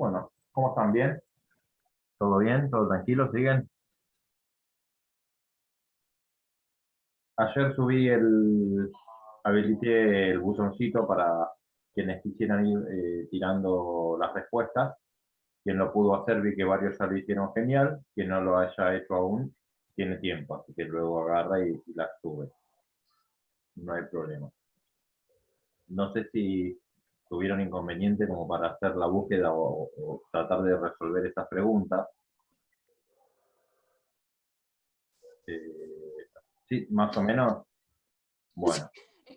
Bueno, ¿cómo están? ¿Bien? ¿Todo bien? ¿Todo tranquilo? ¿Siguen? Ayer habilité el buzoncito para quienes quisieran ir tirando las respuestas. Quien lo pudo hacer, vi que varios ya lo hicieron genial. Quien no lo haya hecho aún, tiene tiempo, así que luego agarra y las sube. No hay problema. No sé si tuvieron inconveniente como para hacer la búsqueda o tratar de resolver esas preguntas. Eh, sí, más o menos. Bueno,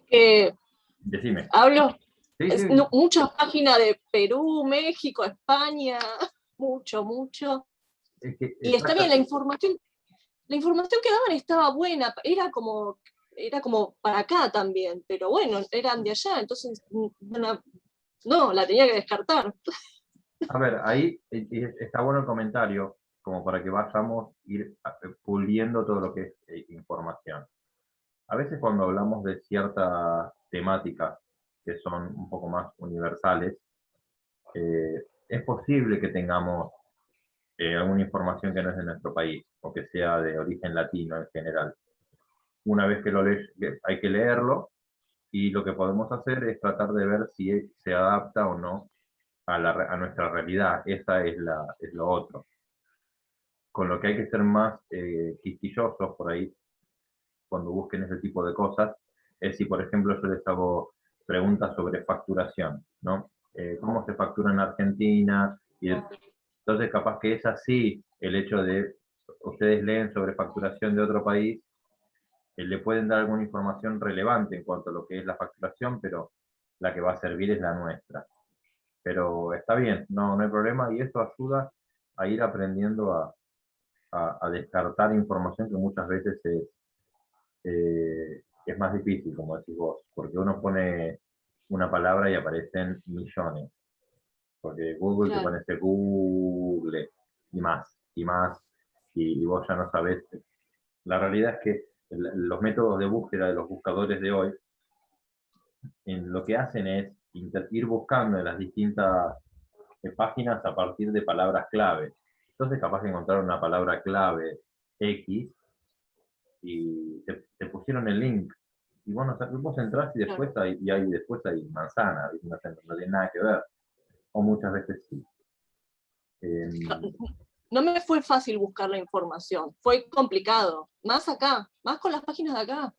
que decime. hablo Sí, sí. muchas páginas de Perú, México, España, mucho. Es que, Y está bien, la información que daban estaba buena, era como para acá también, pero bueno, eran de allá, entonces no, la tenía que descartar. a ver, ahí está bueno el comentario, como para que vayamos ir puliendo todo lo que es información. A veces cuando hablamos de ciertas temáticas que son un poco más universales, es posible que tengamos alguna información que no es de nuestro país o que sea de origen latino en general. Una vez que lo lees, hay que leerlo y lo que podemos hacer es tratar de ver si se adapta o no a nuestra realidad. Esa es lo otro. Con lo que hay que ser más quisquillosos por ahí cuando busquen ese tipo de cosas es si, por ejemplo, yo les hago preguntas sobre facturación, ¿no? ¿Cómo se factura en Argentina? Y entonces, capaz que es así el hecho de ustedes leen sobre facturación de otro país, le pueden dar alguna información relevante en cuanto a lo que es la facturación, pero la que va a servir es la nuestra. Pero está bien, no hay problema y esto ayuda a ir aprendiendo a descartar información que muchas veces es más difícil, como decís vos, porque uno pone una palabra y aparecen millones, porque Google te Claro. pone ese Google y más, y vos ya no sabés. La realidad es que los métodos de búsqueda de los buscadores de hoy, lo que hacen es ir buscando en las distintas páginas a partir de palabras clave. Entonces, capaz de encontrar una palabra clave X y te pusieron el link. Y bueno, vos entras y Claro. después hay manzana, y no tiene nada que ver. O muchas veces sí. Eh, No me fue fácil buscar la información, fue complicado, más acá, más con las páginas de acá.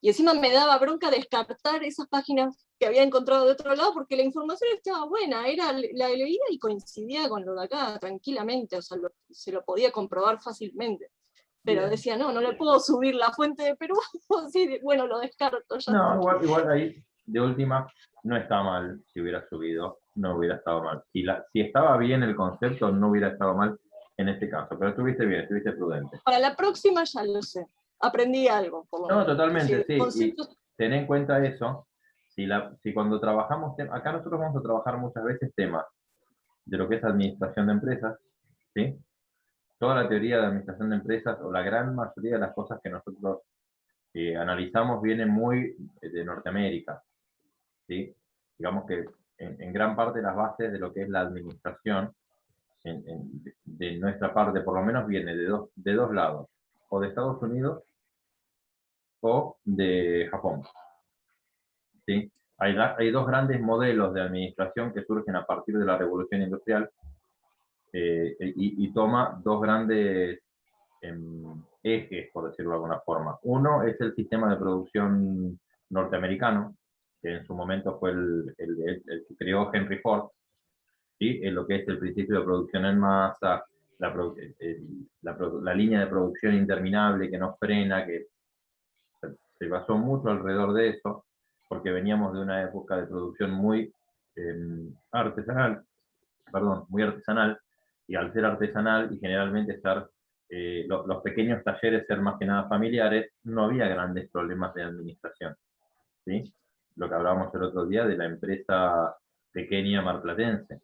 Y encima me daba bronca descartar esas páginas que había encontrado de otro lado porque la información estaba buena, la leía y coincidía con lo de acá tranquilamente, o sea, se lo podía comprobar fácilmente. Pero bien. decía, no le puedo subir la fuente de Perú, así, bueno, lo descarto, ya No, está. igual ahí, de última, no está mal si hubiera subido, no hubiera estado mal. Si estaba bien el concepto, no hubiera estado mal en este caso, pero estuviste bien, estuviste prudente. Para la próxima ya lo sé, aprendí algo, por lo No, menos. Que si totalmente, el sí, y concepto, ten en cuenta eso, si cuando trabajamos, acá nosotros vamos a trabajar muchas veces temas de lo que es administración de empresas, ¿sí? Toda la teoría de administración de empresas, o la gran mayoría de las cosas que nosotros analizamos, viene muy de Norteamérica, ¿sí? Digamos que en gran parte las bases de lo que es la administración de nuestra parte, por lo menos viene de dos lados, o de Estados Unidos o de Japón, ¿sí? Hay dos grandes modelos de administración que surgen a partir de la revolución industrial y toma dos grandes ejes, por decirlo de alguna forma. Uno es el sistema de producción norteamericano, que en su momento fue el que creó Henry Ford, ¿sí? En lo que es el principio de producción en masa, la línea de producción interminable que no frena, que se basó mucho alrededor de eso, porque veníamos de una época de producción muy artesanal, perdón, muy artesanal, y al ser artesanal y generalmente estar los pequeños talleres ser más que nada familiares, no había grandes problemas de administración, ¿sí? Lo que hablábamos el otro día de la empresa pequeña marplatense,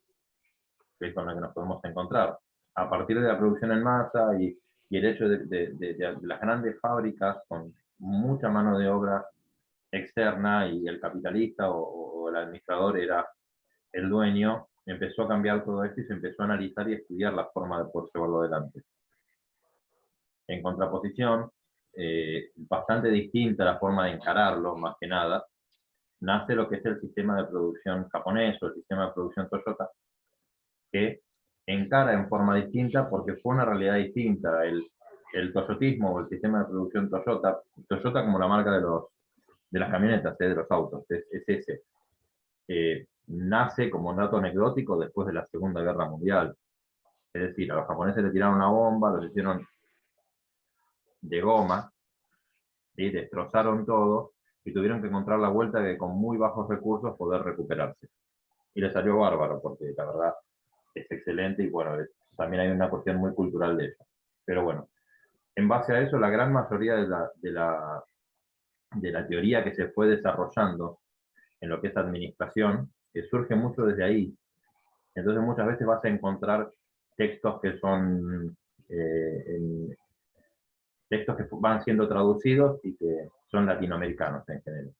que es con la que nos podemos encontrar. A partir de la producción en masa y el hecho de las grandes fábricas con mucha mano de obra externa y el capitalista o el administrador era el dueño, empezó a cambiar todo esto y se empezó a analizar y estudiar la forma de poder llevarlo adelante. En contraposición, bastante distinta la forma de encararlo, más que nada, nace lo que es el sistema de producción japonés o el sistema de producción Toyota, que encara en forma distinta porque fue una realidad distinta. El toyotismo o el sistema de producción Toyota, Toyota como la marca de las camionetas, de los autos, es ese. Nace como un dato anecdótico después de la Segunda Guerra Mundial. Es decir, a los japoneses le tiraron una bomba, los hicieron de goma, ¿sí? Destrozaron todo y tuvieron que encontrar la vuelta de con muy bajos recursos poder recuperarse. Y les salió bárbaro, porque la verdad es excelente y bueno, también hay una cuestión muy cultural de eso. Pero bueno, en base a eso, la gran mayoría de la teoría que se fue desarrollando en lo que es administración, surge mucho desde ahí. Entonces muchas veces vas a encontrar textos que son textos que van siendo traducidos y que son latinoamericanos en general,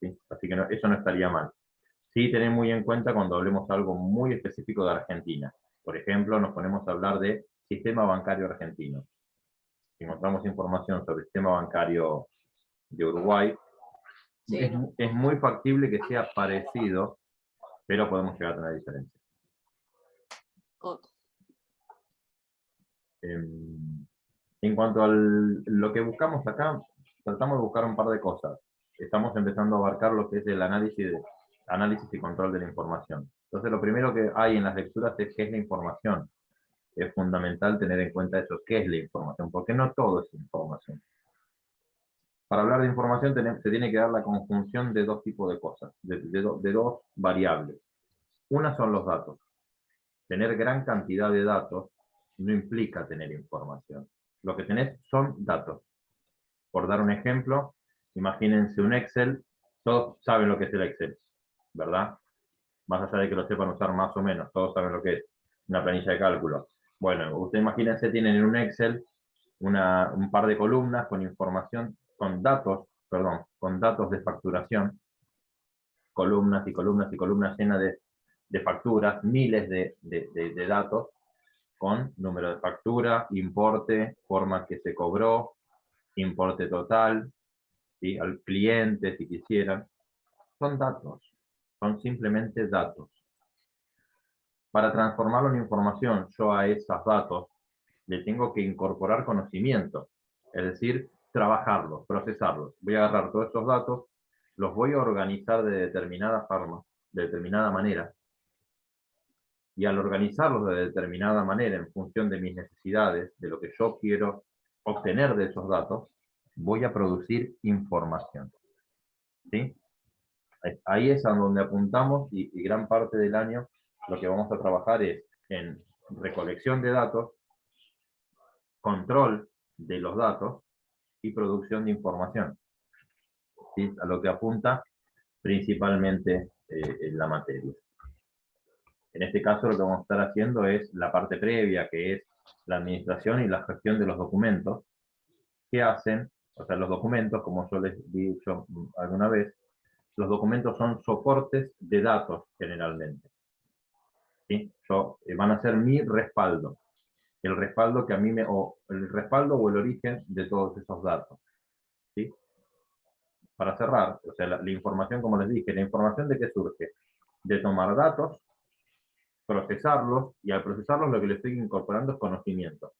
¿sí? Así que no, eso no estaría mal. Sí, tener muy en cuenta cuando hablemos algo muy específico de Argentina. Por ejemplo, nos ponemos a hablar de sistema bancario argentino. Si encontramos información sobre el sistema bancario de Uruguay, Sí, es muy factible que sea parecido, pero podemos llegar a tener diferencias. oh, En cuanto a lo que buscamos acá, tratamos de buscar un par de cosas. Estamos empezando a abarcar lo que es el análisis y control de la información. Entonces, lo primero que hay en las lecturas es qué es la información. Es fundamental tener en cuenta eso, qué es la información, porque no todo es información. Para hablar de información se tiene que dar la conjunción de dos tipos de cosas, de dos variables. Una son los datos. Tener gran cantidad de datos no implica tener información. Lo que tenés son datos. Por dar un ejemplo, imagínense un Excel, todos saben lo que es el Excel, ¿verdad? Más allá de que lo sepan usar más o menos, todos saben lo que es una planilla de cálculo. Bueno, ustedes imagínense, tienen en un Excel un par de columnas con información, con datos, perdón, con datos de facturación, columnas y columnas y columnas llenas de facturas, miles de datos, con número de factura, importe, forma que se cobró, importe total, ¿sí? Al cliente si quisieran. Son datos, son simplemente datos. Para transformarlo en información, yo a esos datos le tengo que incorporar conocimiento, es decir, trabajarlos, procesarlos. Voy a agarrar todos esos datos, los voy a organizar de determinada forma, de determinada manera, y al organizarlos de determinada manera en función de mis necesidades, de lo que yo quiero obtener de esos datos, voy a producir información. ¿Sí? Ahí es a donde apuntamos y gran parte del año lo que vamos a trabajar es en recolección de datos, control de los datos y producción de información. ¿Sí? A lo que apunta principalmente en la materia. En este caso lo que vamos a estar haciendo es la parte previa, que es la administración y la gestión de los documentos, que hacen, o sea, los documentos, como yo les he dicho alguna vez, los documentos son soportes de datos generalmente. ¿Sí? Van a ser mi respaldo, el respaldo que a mí el respaldo o el origen de todos esos datos. ¿Sí? Para cerrar, o sea, la información, como les dije, la información de qué surge, de tomar datos, procesarlos, y al procesarlos lo que le estoy incorporando es conocimiento.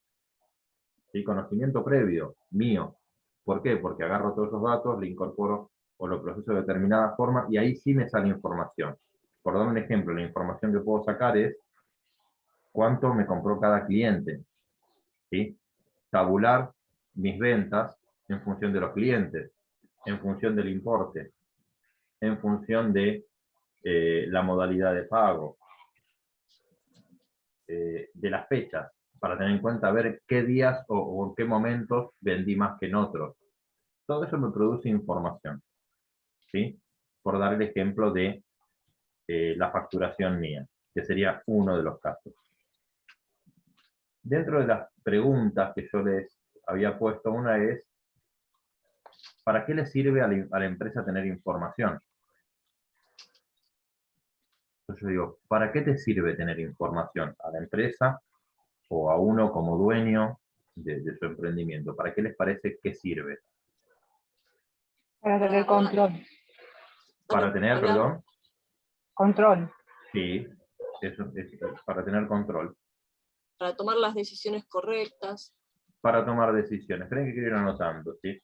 ¿Sí? Conocimiento previo, mío. ¿Por qué? Porque agarro todos esos datos, le incorporo o lo proceso de determinada forma, y ahí sí me sale información. Por dar un ejemplo, la información que puedo sacar es cuánto me compró cada cliente. ¿Sí? Tabular mis ventas en función de los clientes, en función del importe, en función de la modalidad de pago, de las fechas, para tener en cuenta ver qué días o en qué momentos vendí más que en otros. Todo eso me produce información, ¿sí? Por dar el ejemplo de la facturación mía, que sería uno de los casos. Dentro de las preguntas que yo les había puesto, una es, ¿para qué le sirve a la empresa tener información? Entonces yo digo, ¿para qué te sirve tener información? ¿A la empresa o a uno como dueño de su emprendimiento? ¿Para qué les parece que sirve? Para tener control. Para tener, perdón, Control. sí, eso es para tener control, para tomar las decisiones correctas. para tomar decisiones. Esperen que quiero ir anotando, ¿sí?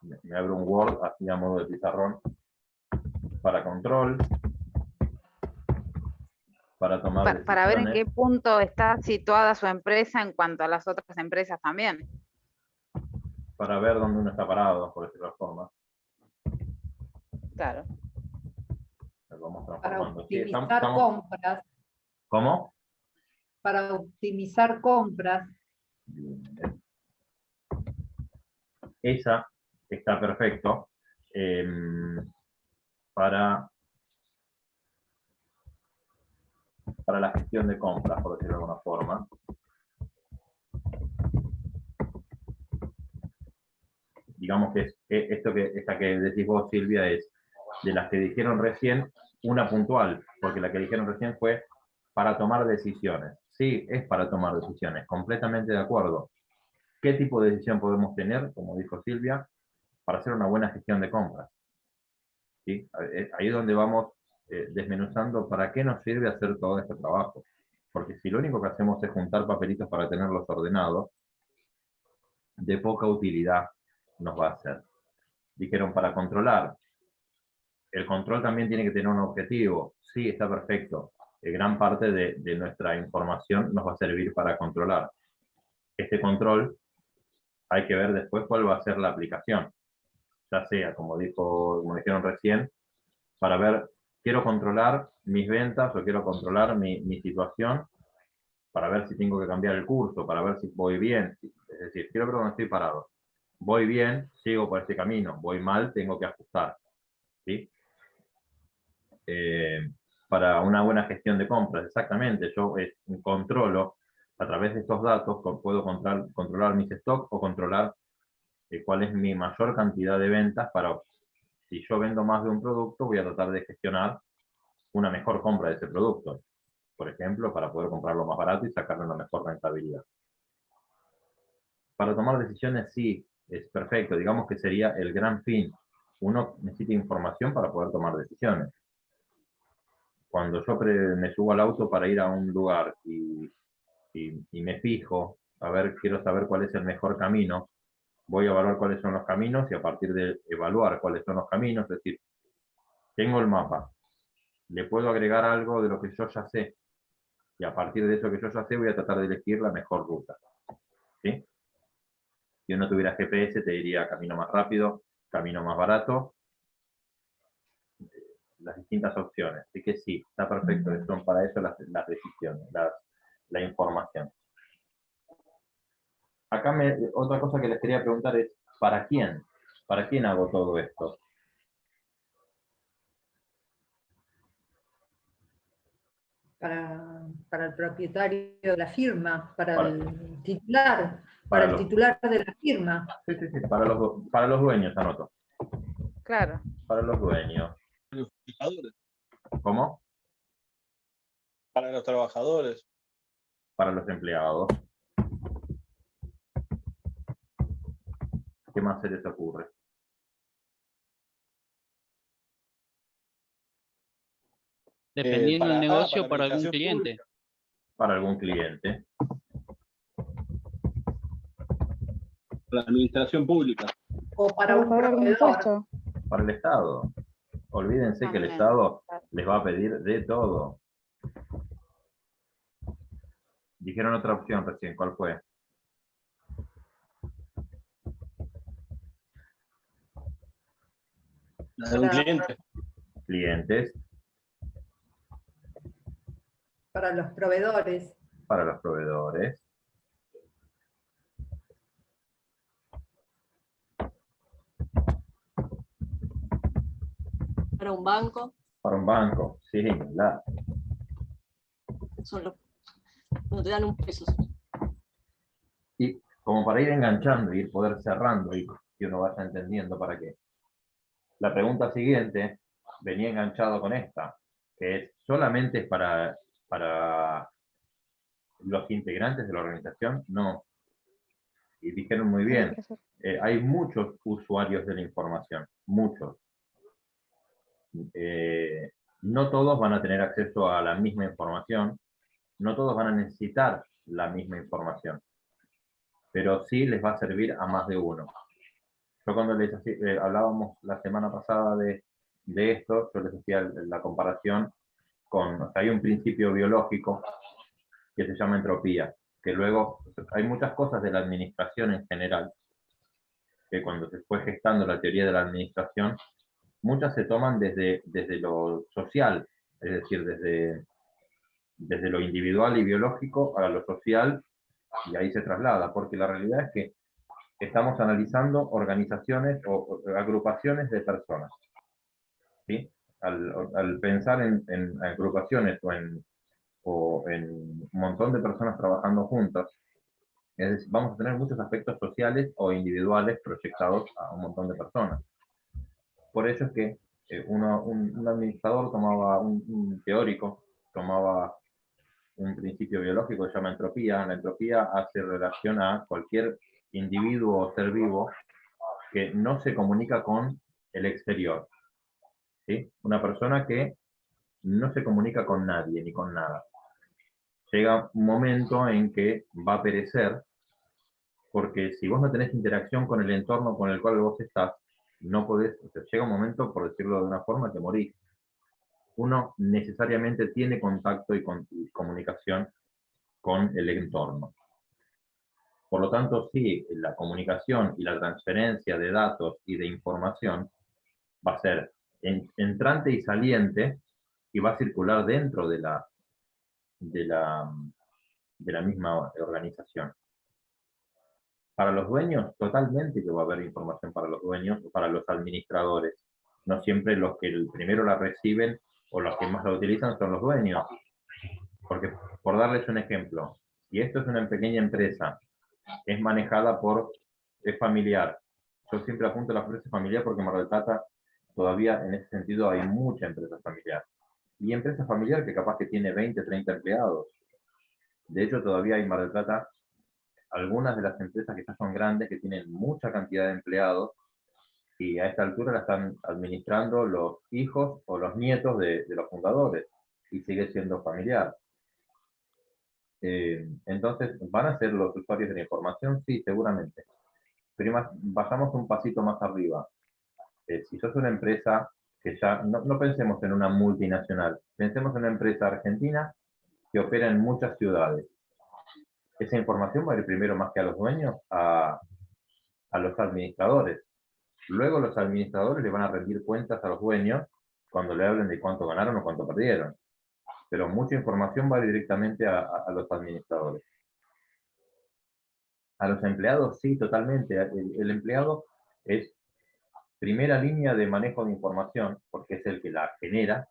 Me abro un Word así a modo de pizarrón. Para control, para tomar decisiones. Para ver en qué punto está situada su empresa en cuanto a las otras empresas también. Para ver dónde uno está parado, por decirlo de forma. Claro. Nos vamos Para transformando. Sí, optimizar compras. ¿Cómo? Para optimizar compras. Bien. Esa está perfecto. Para la gestión de compras, por decirlo de alguna forma. Digamos que esta que decís vos, Silvia, es de las que dijeron recién, una puntual, porque la que dijeron recién fue para tomar decisiones. Sí, es para tomar decisiones, completamente de acuerdo. ¿Qué tipo de decisión podemos tener, como dijo Silvia, para hacer una buena gestión de compras? ¿Sí? Ahí es donde vamos desmenuzando para qué nos sirve hacer todo este trabajo. Porque si lo único que hacemos es juntar papelitos para tenerlos ordenados, de poca utilidad nos va a hacer. Dijeron para controlar. El control también tiene que tener un objetivo. Sí, está perfecto. Gran parte de nuestra información nos va a servir para controlar. Este control hay que ver después cuál va a ser la aplicación. Ya sea, como dijeron recién, para ver, quiero controlar mis ventas o quiero controlar mi situación, para ver si tengo que cambiar el curso, para ver si voy bien. Es decir, quiero ver dónde estoy parado. Voy bien, sigo por este camino. Voy mal, tengo que ajustar. ¿Sí? Para una buena gestión de compras, exactamente. Yo controlo, a través de estos datos, puedo controlar mis stocks o controlar cuál es mi mayor cantidad de ventas para, si yo vendo más de un producto, voy a tratar de gestionar una mejor compra de ese producto. Por ejemplo, para poder comprarlo más barato y sacarle una mejor rentabilidad. Para tomar decisiones, sí, es perfecto. Digamos que sería el gran fin. Uno necesita información para poder tomar decisiones. Cuando yo me subo al auto para ir a un lugar y me fijo, quiero saber cuál es el mejor camino, voy a evaluar cuáles son los caminos y a partir de evaluar cuáles son los caminos, es decir, tengo el mapa, le puedo agregar algo de lo que yo ya sé y a partir de eso que yo ya sé voy a tratar de elegir la mejor ruta. ¿Sí? Si uno tuviera GPS te diría camino más rápido, camino más barato, las distintas opciones. Así que sí, está perfecto, son para eso las decisiones, la información. Acá otra cosa que les quería preguntar es, ¿para quién? ¿Para quién hago todo esto? Para el propietario de la firma, para el titular, para el titular de la firma. Sí, para los dueños, anoto. Claro. Para los dueños. Para los trabajadores. ¿Cómo? Para los trabajadores. Para los empleados. ¿Qué más se les ocurre? Dependiendo del negocio, para algún administración cliente. pública. Para algún cliente. Para la administración pública. O para un pagar algún proveedor. impuesto. Para el Estado. Olvídense que el También. Estado les va a pedir de todo. Dijeron otra opción recién, ¿cuál fue? La de un cliente. Clientes. Para los proveedores. Para los proveedores. Para un banco, Para un banco. Sí, son los, no te dan un peso. Y como para ir enganchando y poder cerrando y que uno vaya entendiendo para qué. La pregunta siguiente venía enganchado con esta. que es solamente para los integrantes de la organización, no. Y dijeron muy bien, hay muchos usuarios de la información, muchos. No todos van a tener acceso a la misma información, no todos van a necesitar la misma información, pero sí les va a servir a más de uno. Yo cuando hablábamos la semana pasada de esto, yo les hacía la comparación con, o sea, hay un principio biológico que se llama entropía, que luego hay muchas cosas de la administración en general, que cuando se fue gestando la teoría de la administración, muchas se toman desde lo social, es decir, desde lo individual y biológico a lo social, y ahí se traslada, porque la realidad es que estamos analizando organizaciones o agrupaciones de personas. ¿Sí? Al pensar en agrupaciones o en un montón de personas trabajando juntas, es decir, vamos a tener muchos aspectos sociales o individuales proyectados a un montón de personas. Por eso es que un administrador tomaba, un teórico tomaba un principio biológico que se llama entropía. La entropía hace relación a cualquier individuo o ser vivo que no se comunica con el exterior. ¿Sí? Una persona que no se comunica con nadie ni con nada. Llega un momento en que va a perecer, porque si vos no tenés interacción con el entorno con el cual vos estás, no podés, o sea, llega un momento, por decirlo de una forma, que morís. Uno necesariamente tiene contacto y comunicación con el entorno. Por lo tanto, sí, la comunicación y la transferencia de datos y de información va a ser entrante y saliente, y va a circular dentro de la misma organización. Para los dueños, totalmente que va a haber información para los dueños o para los administradores. No siempre los que primero la reciben o los que más la utilizan son los dueños. Porque, por darles un ejemplo, si esto es una pequeña empresa, es manejada es familiar. Yo siempre apunto a la empresa familiar porque en Mar del Plata todavía en ese sentido hay mucha empresa familiar. Y empresa familiar que capaz que tiene 20, 30 empleados. De hecho, todavía hay en Mar del Plata algunas de las empresas que ya son grandes, que tienen mucha cantidad de empleados, y a esta altura la están administrando los hijos o los nietos de los fundadores, y sigue siendo familiar. Entonces, ¿van a ser los usuarios de la información? Sí, seguramente. Pero bajamos un pasito más arriba. Si sos una empresa que ya, no pensemos en una multinacional, pensemos en una empresa argentina que opera en muchas ciudades. Esa información va a ir primero, más que a los dueños, a los administradores. Luego los administradores le van a rendir cuentas a los dueños cuando le hablen de cuánto ganaron o cuánto perdieron. Pero mucha información va directamente a los administradores. A los empleados, sí, totalmente. El empleado es primera línea de manejo de información, porque es el que la genera,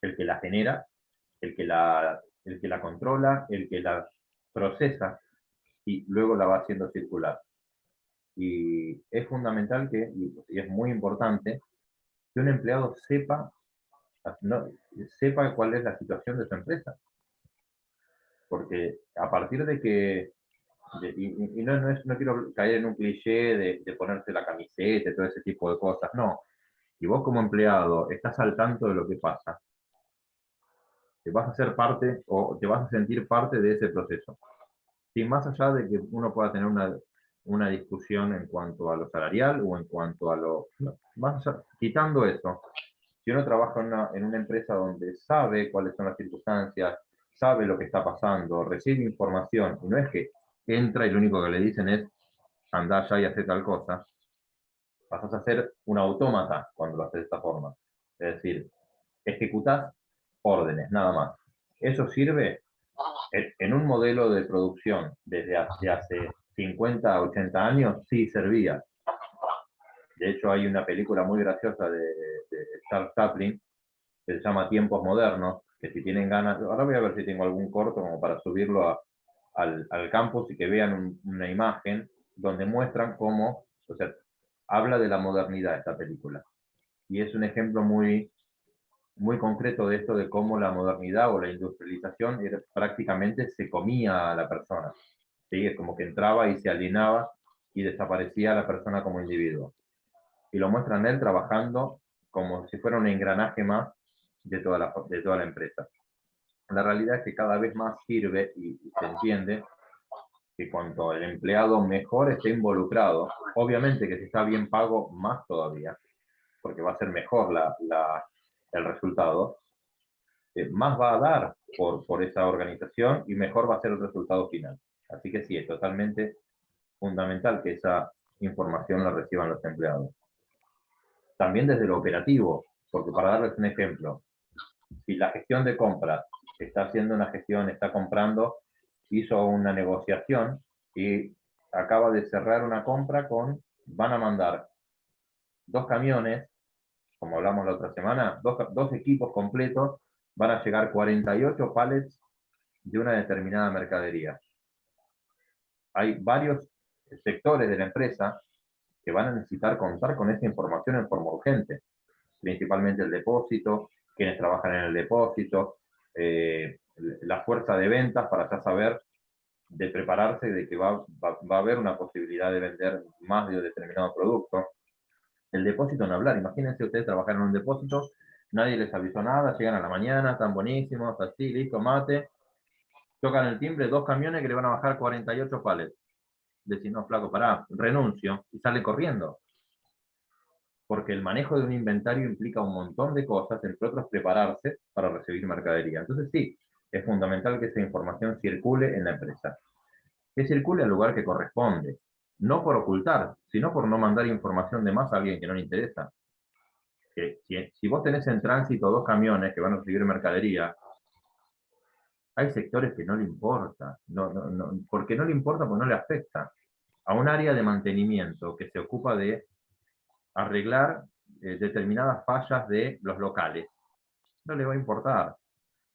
el que la controla, el que la procesa y luego la va haciendo circular. Y es fundamental y es muy importante que un empleado sepa cuál es la situación de su empresa. Porque a partir de que, no quiero caer en un cliché de ponerse la camiseta y todo ese tipo de cosas, no. Si vos como empleado estás al tanto de lo que pasa, te vas a ser parte o te vas a sentir parte de ese proceso. Sin más allá de que uno pueda tener una discusión en cuanto a lo salarial o en cuanto a lo... No, quitando eso, si uno trabaja en una empresa donde sabe cuáles son las circunstancias, sabe lo que está pasando, recibe información, y no es que entra y lo único que le dicen es andá allá y hacer tal cosa, pasas a ser un autómata cuando lo haces de esta forma. Es decir, ejecutás órdenes, nada más. Eso sirve en un modelo de producción desde hace 50 a 80 años, sí servía. De hecho, hay una película muy graciosa de Charles Chaplin que se llama Tiempos Modernos, que si tienen ganas, ahora voy a ver si tengo algún corto como para subirlo al campus y que vean una imagen donde muestran cómo, o sea, habla de la modernidad esta película. Y es un ejemplo muy, muy concreto de esto de cómo la modernidad o la industrialización prácticamente se comía a la persona. ¿Sí? Es como que entraba y se alienaba y desaparecía la persona como individuo. Y lo muestran él trabajando como si fuera un engranaje más de toda la empresa. La realidad es que cada vez más sirve y se entiende que cuanto el empleado mejor esté involucrado, obviamente que si está bien pago, más todavía, porque va a ser mejor el resultado, más va a dar por esa organización y mejor va a ser el resultado final. Así que sí, es totalmente fundamental que esa información la reciban los empleados. También desde lo operativo, porque para darles un ejemplo, si la gestión de compras está haciendo una gestión, está comprando, hizo una negociación y acaba de cerrar una compra van a mandar 2 camiones, como hablamos la otra semana, dos equipos completos, van a llegar 48 pallets de una determinada mercadería. Hay varios sectores de la empresa que van a necesitar contar con esa información en forma urgente, principalmente el depósito, quienes trabajan en el depósito, la fuerza de ventas para ya saber de prepararse de que va a haber una posibilidad de vender más de un determinado producto. El depósito en hablar, imagínense ustedes trabajar en un depósito, nadie les avisó nada, llegan a la mañana, están buenísimos, así, listo, mate, tocan el timbre, 2 camiones que le van a bajar 48 palets. Decís, no, flaco, pará, renuncio, y sale corriendo. Porque el manejo de un inventario implica un montón de cosas, entre otros prepararse para recibir mercadería. Entonces sí, es fundamental que esa información circule en la empresa. Que circule al lugar que corresponde. No por ocultar, sino por no mandar información de más a alguien que no le interesa. Si vos tenés en tránsito 2 camiones que van a recibir mercadería, hay sectores que no le importa. Porque no le importa, porque no le afecta. A un área de mantenimiento que se ocupa de arreglar determinadas fallas de los locales. No le va a importar.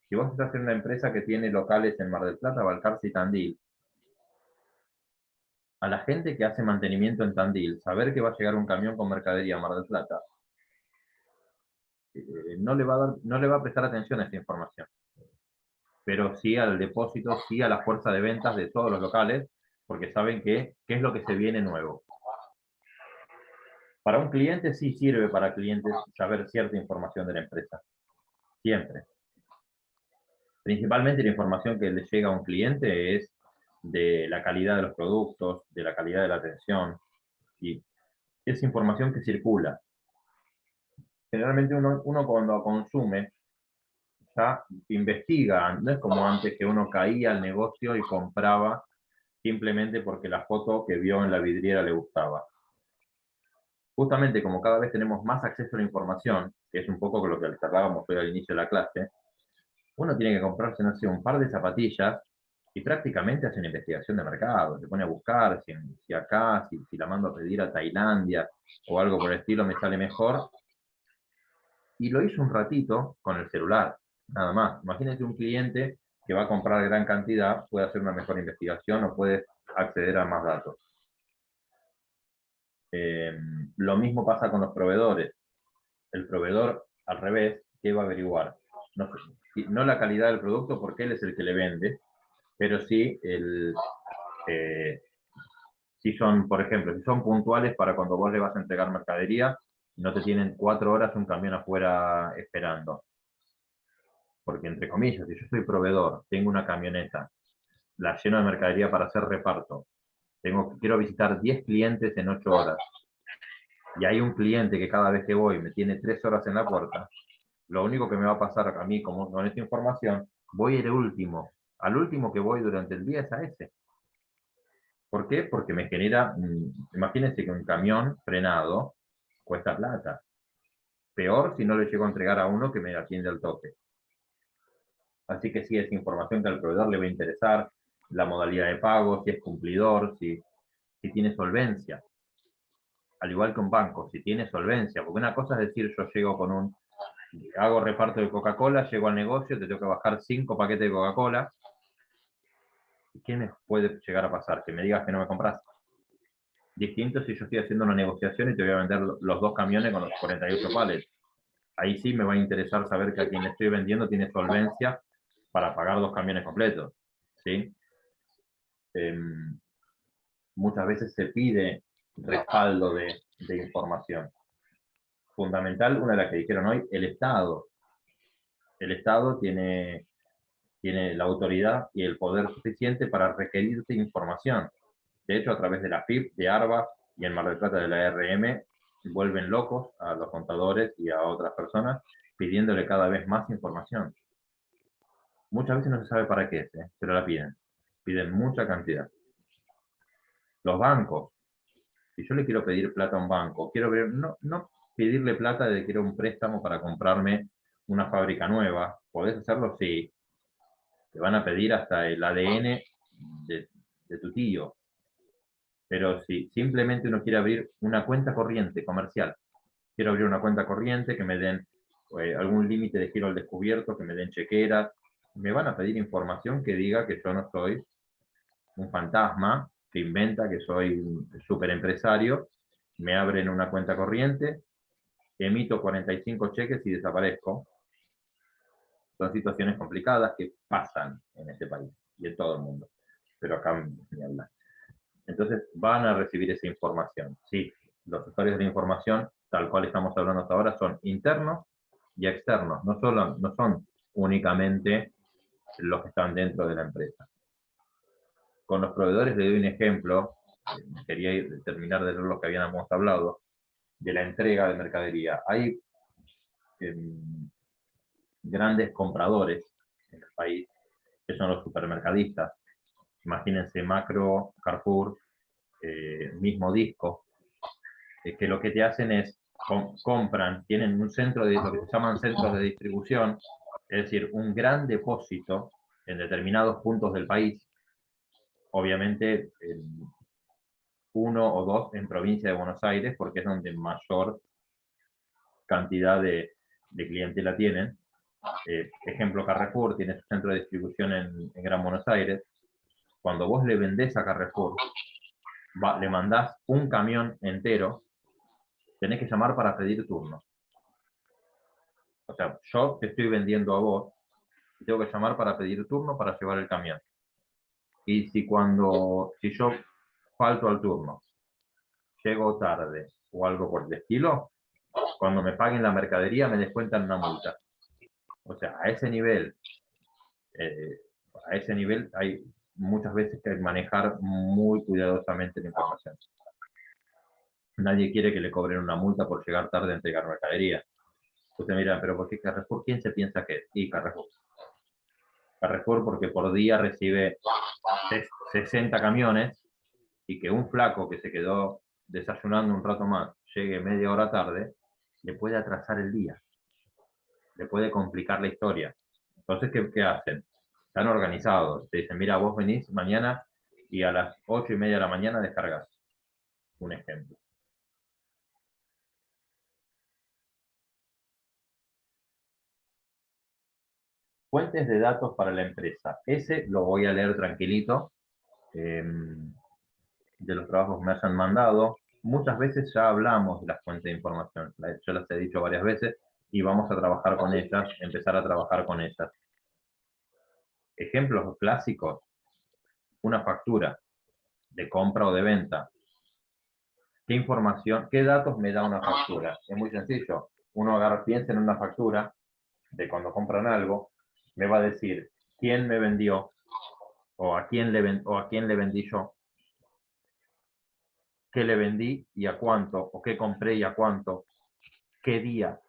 Si vos estás en una empresa que tiene locales en Mar del Plata, Balcarce y Tandil, a la gente que hace mantenimiento en Tandil, saber que va a llegar un camión con mercadería a Mar del Plata, no le va a prestar atención a esa información. Pero sí al depósito, sí a la fuerza de ventas de todos los locales, porque saben qué es lo que se viene nuevo. Para un cliente sí sirve para clientes saber cierta información de la empresa. Siempre. Principalmente la información que le llega a un cliente es de la calidad de los productos, de la calidad de la atención, y es información que circula. Generalmente uno cuando consume ya investiga, no es como antes que uno caía al negocio y compraba simplemente porque la foto que vio en la vidriera le gustaba. Justamente como cada vez tenemos más acceso a la información, que es un poco con lo que hablábamos hoy al inicio de la clase, uno tiene que comprarse, no sé, un par de zapatillas y prácticamente hace una investigación de mercado, se pone a buscar si acá, si la mando a pedir a Tailandia o algo por el estilo me sale mejor. Y lo hizo un ratito con el celular, nada más. Imagínense un cliente que va a comprar gran cantidad, puede hacer una mejor investigación o puede acceder a más datos. Lo mismo pasa con los proveedores. El proveedor, al revés, ¿qué va a averiguar? No la calidad del producto, porque él es el que le vende, pero sí si son, por ejemplo, si son puntuales para cuando vos le vas a entregar mercadería, no te tienen 4 horas un camión afuera esperando. Porque, entre comillas, si yo soy proveedor, tengo una camioneta, la lleno de mercadería para hacer reparto, quiero visitar 10 clientes en 8 horas, y hay un cliente que cada vez que voy me tiene 3 horas en la puerta, lo único que me va a pasar a mí con esta información, voy a ir al último que voy durante el día es a ese. ¿Por qué? Porque me genera, imagínense que un camión frenado cuesta plata. Peor si no le llego a entregar a uno que me atiende al toque. Así que sí, es información que al proveedor le va a interesar, la modalidad de pago, si es cumplidor, si tiene solvencia. Al igual que un banco, si tiene solvencia. Porque una cosa es decir, yo llego hago reparto de Coca-Cola, llego al negocio, te tengo que bajar 5 paquetes de Coca-Cola. ¿Qué me puede llegar a pasar? Que me digas que no me compras. Distinto si yo estoy haciendo una negociación y te voy a vender los 2 camiones con los 48 palets. ahí sí me va a interesar saber que a quien le estoy vendiendo tiene solvencia para pagar 2 camiones completos, ¿sí? Muchas veces se pide respaldo de información. Fundamental, una de las que dijeron hoy, el Estado. El Estado tiene la autoridad y el poder suficiente para requerirte información. De hecho, a través de la FIP, de ARBA y en Mar del Plata de la ARM, vuelven locos a los contadores y a otras personas pidiéndole cada vez más información. Muchas veces no se sabe para qué es, pero la piden. Piden mucha cantidad. Los bancos. Si yo le quiero pedir plata a un banco, quiero ver, no pedirle plata de quiero un préstamo para comprarme una fábrica nueva. ¿Podés hacerlo? Sí. Te van a pedir hasta el ADN de tu tío. Pero si simplemente uno quiere abrir una cuenta corriente comercial, quiero abrir una cuenta corriente, que me den algún límite de giro al descubierto, que me den chequeras, me van a pedir información que diga que yo no soy un fantasma, que inventa que soy un super empresario, me abren una cuenta corriente, emito 45 cheques y desaparezco. Son situaciones complicadas que pasan en este país y en todo el mundo, pero acá ni hablar. Entonces van a recibir esa información. Sí, los usuarios de la información, tal cual estamos hablando hasta ahora, son internos y externos, no son únicamente los que están dentro de la empresa. Con los proveedores le doy un ejemplo, quería terminar de leer lo que habíamos hablado, de la entrega de mercadería. Hay grandes compradores en el país, que son los supermercadistas. Imagínense Macro, Carrefour, mismo Disco, que lo que te hacen es, compran, tienen un centro de lo que se llaman centros de distribución, es decir, un gran depósito en determinados puntos del país, obviamente 1 o 2 en provincia de Buenos Aires, porque es donde mayor cantidad de clientela tienen. Ejemplo, Carrefour tiene su centro de distribución en Gran Buenos Aires. Cuando vos le vendés a Carrefour, le mandás un camión entero, tenés que llamar para pedir turno. O sea, yo te estoy vendiendo a vos, y tengo que llamar para pedir turno para llevar el camión. Y si yo falto al turno, llego tarde o algo por el estilo, cuando me paguen la mercadería me descuentan una multa. O sea, a ese nivel hay muchas veces que manejar muy cuidadosamente la información. Nadie quiere que le cobren una multa por llegar tarde a entregar mercadería. Ustedes miran, pero ¿por qué Carrefour? ¿Quién se piensa que es? Y Carrefour. Carrefour porque por día recibe 60 camiones y que un flaco que se quedó desayunando un rato más llegue media hora tarde, le puede atrasar el día. Le puede complicar la historia. Entonces, ¿qué hacen? Están organizados. Te dicen, mira, vos venís mañana y a las 8:30 de la mañana descargas. Un ejemplo. Fuentes de datos para la empresa. Ese lo voy a leer tranquilito. De los trabajos que me hayan mandado. Muchas veces ya hablamos de las fuentes de información. Yo las he dicho varias veces y vamos a trabajar con ellas, empezar a trabajar con ellas. Ejemplos clásicos. Una factura de compra o de venta. ¿Qué información, qué datos me da una factura? Es muy sencillo. Uno piensa en una factura de cuando compran algo, me va a decir quién me vendió o a quién le vendí yo, qué le vendí y a cuánto, o qué compré y a cuánto, qué día.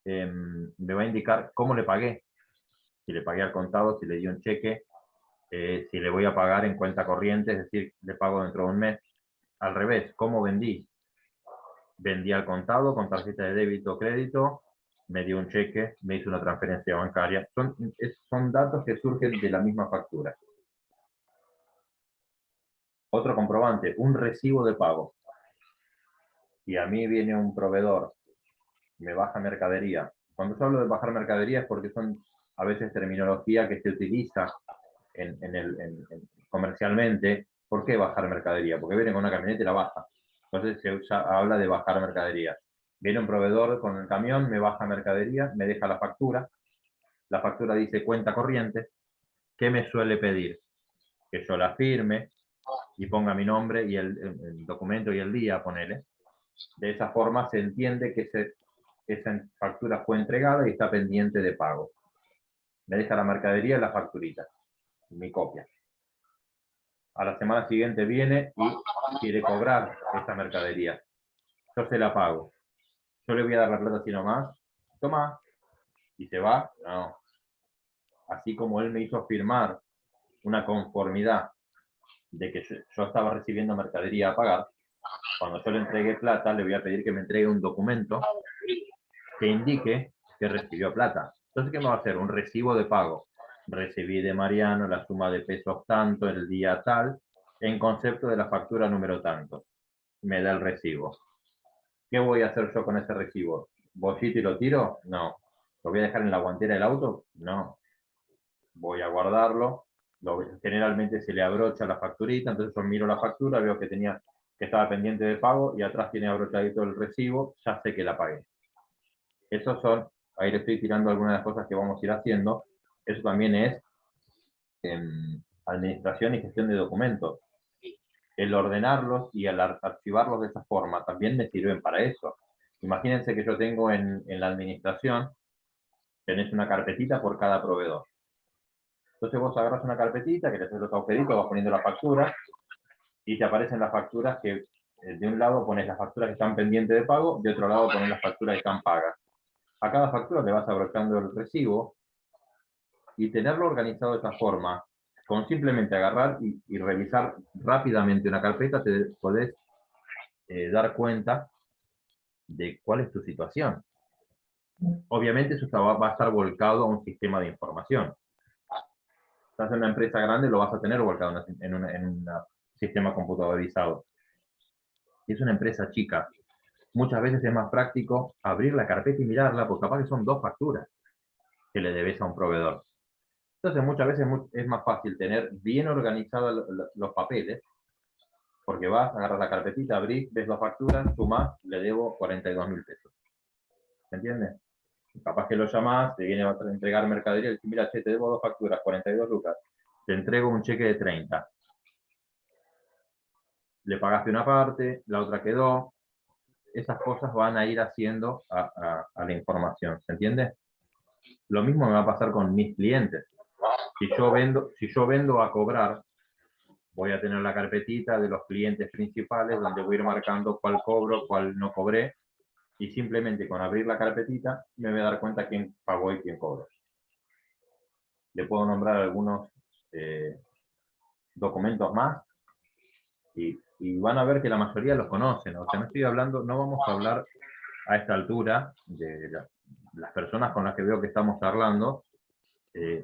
Me va a indicar cómo le pagué, si le pagué al contado, si le di un cheque, si le voy a pagar en cuenta corriente, es decir, le pago dentro de un mes. Al revés, ¿cómo vendí? Vendí al contado con tarjeta de débito o crédito, me dio un cheque, me hizo una transferencia bancaria. Son datos que surgen de la misma factura. Otro comprobante, un recibo de pago. Si a mí viene un proveedor, me baja mercadería. Cuando yo hablo de bajar mercadería es porque son a veces terminología que se utiliza comercialmente. ¿Por qué bajar mercadería? Porque viene con una camioneta y la baja. Entonces se habla de bajar mercadería. Viene un proveedor con el camión, me baja mercadería, me deja la factura dice cuenta corriente. ¿Qué me suele pedir? Que yo la firme y ponga mi nombre y el documento y el día, ponele. De esa forma se entiende que esa factura fue entregada y está pendiente de pago. Me deja la mercadería y la facturita, mi copia. A la semana siguiente viene y quiere cobrar esa mercadería. Yo se la pago. Yo le voy a dar la plata así nomás. Toma. Y se va. No. Así como él me hizo firmar una conformidad de que yo estaba recibiendo mercadería a pagar, cuando yo le entregué plata, le voy a pedir que me entregue un documento que indique que recibió plata. Entonces, ¿qué me va a hacer? Un recibo de pago. Recibí de Mariano la suma de pesos tanto, el día tal, en concepto de la factura número tanto. Me da el recibo. ¿Qué voy a hacer yo con ese recibo? ¿Bollito y lo tiro? No. ¿Lo voy a dejar en la guantera del auto? No. Voy a guardarlo. Generalmente se le abrocha la facturita, entonces yo miro la factura, veo que estaba pendiente de pago y atrás tiene abrochadito el recibo, ya sé que la pagué. Esos son, ahí le estoy tirando algunas de las cosas que vamos a ir haciendo. Eso también es administración y gestión de documentos. El ordenarlos y el archivarlos de esa forma también me sirven para eso. Imagínense que yo tengo en la administración, tenés una carpetita por cada proveedor. Entonces vos agarras una carpetita, que le haces los agujeritos, vas poniendo la factura, y te aparecen las facturas que, de un lado pones las facturas que están pendientes de pago, de otro lado pones las facturas que están pagas. A cada factura le vas abrochando el recibo, y tenerlo organizado de esta forma, con simplemente agarrar y revisar rápidamente una carpeta, te podés dar cuenta de cuál es tu situación. Obviamente eso va a estar volcado a un sistema de información. Estás en una empresa grande, lo vas a tener volcado en un sistema computadorizado. Si es una empresa chica, muchas veces es más práctico abrir la carpeta y mirarla, porque capaz que son 2 facturas que le debes a un proveedor. Entonces muchas veces es más fácil tener bien organizados los papeles, porque vas, agarras la carpetita, abrís, ves 2 facturas, sumás, le debo 42.000 pesos. ¿Se entiende? Capaz que lo llamás, te viene a entregar mercadería y dices, mira, che, te debo 2 facturas, 42 lucas. Te entrego un cheque de 30. Le pagaste una parte, la otra quedó. Esas cosas van a ir haciendo a la información, ¿se entiende? Lo mismo me va a pasar con mis clientes. Si yo vendo a cobrar, voy a tener la carpetita de los clientes principales donde voy a ir marcando cuál cobro, cuál no cobré, y simplemente con abrir la carpetita me voy a dar cuenta quién pagó y quién cobró. Le puedo nombrar algunos documentos más y van a ver que la mayoría los conocen. O sea, no vamos a hablar a esta altura de las personas con las que veo que estamos charlando,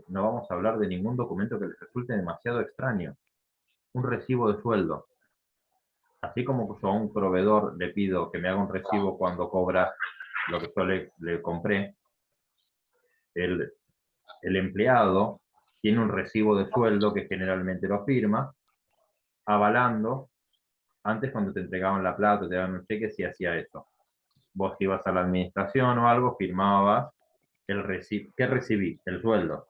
no vamos a hablar de ningún documento que les resulte demasiado extraño. Un recibo de sueldo. Así como yo a un proveedor le pido que me haga un recibo cuando cobra lo que yo le compré, el empleado tiene un recibo de sueldo que generalmente lo firma, avalando, antes cuando te entregaban la plata, te daban un cheque, si hacía eso. Vos ibas a la administración o algo, firmabas el recibo. ¿Qué recibí? El sueldo.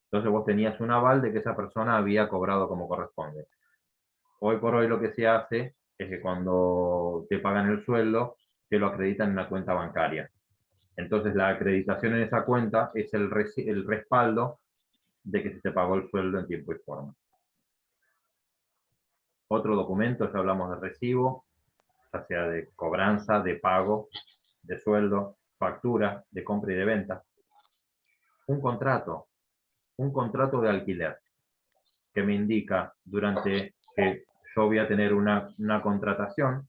Entonces vos tenías un aval de que esa persona había cobrado como corresponde. Hoy por hoy lo que se hace es que cuando te pagan el sueldo, te lo acreditan en una cuenta bancaria. Entonces la acreditación en esa cuenta es el respaldo de que se te pagó el sueldo en tiempo y forma. Otro documento, ya hablamos de recibo, ya sea de cobranza, de pago, de sueldo, factura, de compra y de venta. Un contrato de alquiler, que me indica durante que yo voy a tener una contratación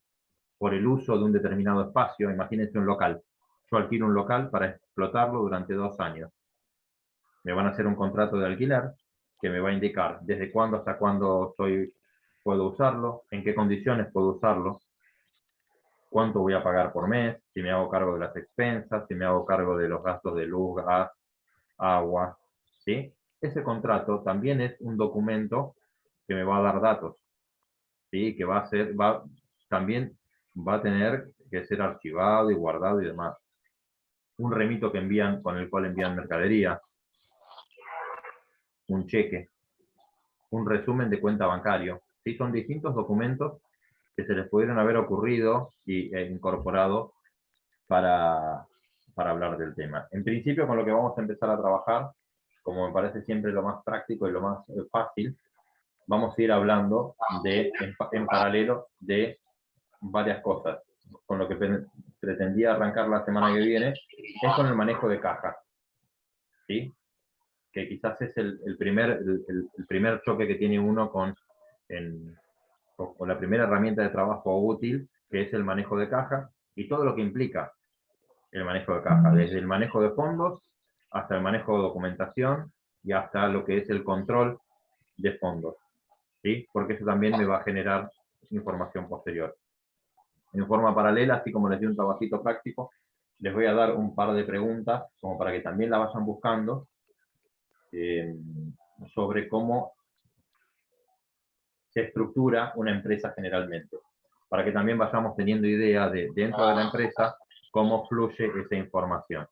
por el uso de un determinado espacio. Imagínense un local. Yo alquilo un local para explotarlo durante 2 años. Me van a hacer un contrato de alquiler que me va a indicar desde cuándo hasta cuándo puedo usarlo, en qué condiciones puedo usarlo, cuánto voy a pagar por mes, si me hago cargo de las expensas, si me hago cargo de los gastos de luz, gas, agua, ¿sí? Ese contrato también es un documento que me va a dar datos, ¿sí? Que también va a tener que ser archivado y guardado y demás. Un remito que envían, con el cual envían mercadería, un cheque, un resumen de cuenta bancario. ¿Sí? Son distintos documentos que se les pudieron haber ocurrido e incorporado para hablar del tema. En principio, con lo que vamos a empezar a trabajar, como me parece siempre lo más práctico y lo más fácil, vamos a ir hablando en paralelo de varias cosas. Con lo que pretendía arrancar la semana que viene es con el manejo de caja, ¿sí? Que quizás es el primer choque que tiene uno con la primera herramienta de trabajo útil, que es el manejo de caja, y todo lo que implica el manejo de caja, desde el manejo de fondos hasta el manejo de documentación y hasta lo que es el control de fondos, ¿sí? Porque eso también me va a generar información posterior. En forma paralela, así como les di un trabajito práctico, les voy a dar un par de preguntas, como para que también la vayan buscando, sobre cómo se estructura una empresa generalmente, para que también vayamos teniendo idea de, dentro de la empresa, cómo fluye esa información.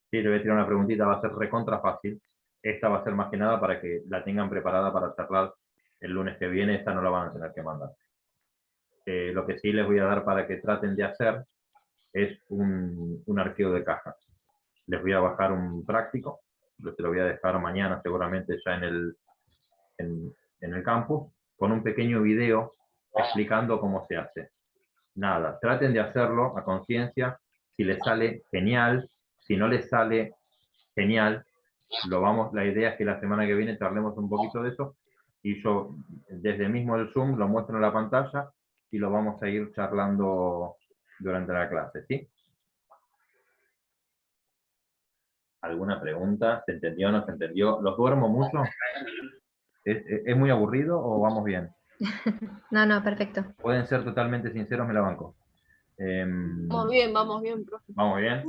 Sí, le voy a tirar una preguntita, va a ser recontra fácil. Esta va a ser más que nada para que la tengan preparada para charlar el lunes que viene, esta no la van a tener que mandar. Lo que sí les voy a dar para que traten de hacer es un arqueo de cajas. Les voy a bajar un práctico, se lo voy a dejar mañana seguramente ya en el campus, con un pequeño video explicando cómo se hace. Nada, traten de hacerlo a conciencia. Si les sale, genial. Si no les sale, genial. La idea es que la semana que viene charlemos un poquito de eso y yo desde mismo el Zoom lo muestro en la pantalla y lo vamos a ir charlando durante la clase, ¿sí? ¿Alguna pregunta? ¿Se entendió o no se entendió? ¿Los duermo mucho? ¿Es muy aburrido o vamos bien? No, perfecto. Pueden ser totalmente sinceros, me la banco. Vamos bien, profe. ¿Vamos bien?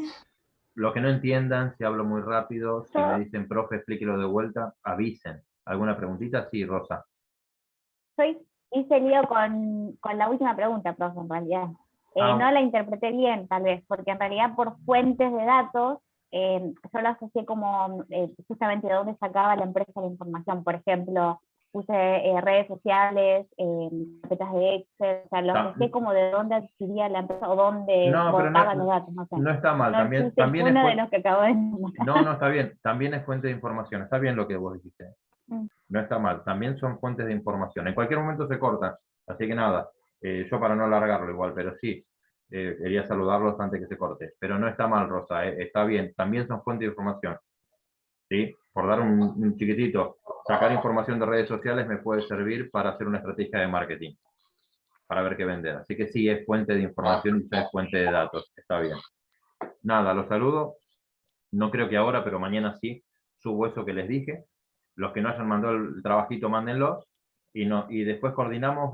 Lo que no entiendan, si hablo muy rápido, si me dicen, profe, explíquelo de vuelta, avisen. ¿Alguna preguntita? Sí, Rosa. Hice lío con la última pregunta, profe, en realidad. No la interpreté bien, tal vez, porque en realidad por fuentes de datos, yo lo asocié como justamente de dónde sacaba la empresa la información. Por ejemplo, puse redes sociales, carpetas de Excel, o sea, lo asocié como de dónde adquiría la empresa o dónde botaba los datos, no sé. No está mal, también uno de los que acabo de nombrar. No, está bien, también es fuente de información, está bien lo que vos dijiste. No está mal, también son fuentes de información. En cualquier momento se corta, así que nada, yo para no alargarlo igual, pero sí, quería saludarlos antes que se corte. Pero no está mal, Rosa, está bien, también son fuentes de información. ¿Sí? Por dar un chiquitito, sacar información de redes sociales me puede servir para hacer una estrategia de marketing, para ver qué vender. Así que sí, es fuente de información y es fuente de datos, está bien. Nada, los saludo. No creo que ahora, pero mañana sí, subo eso que les dije. Los que no hayan mandado el trabajito, mándenlo. Y después coordinamos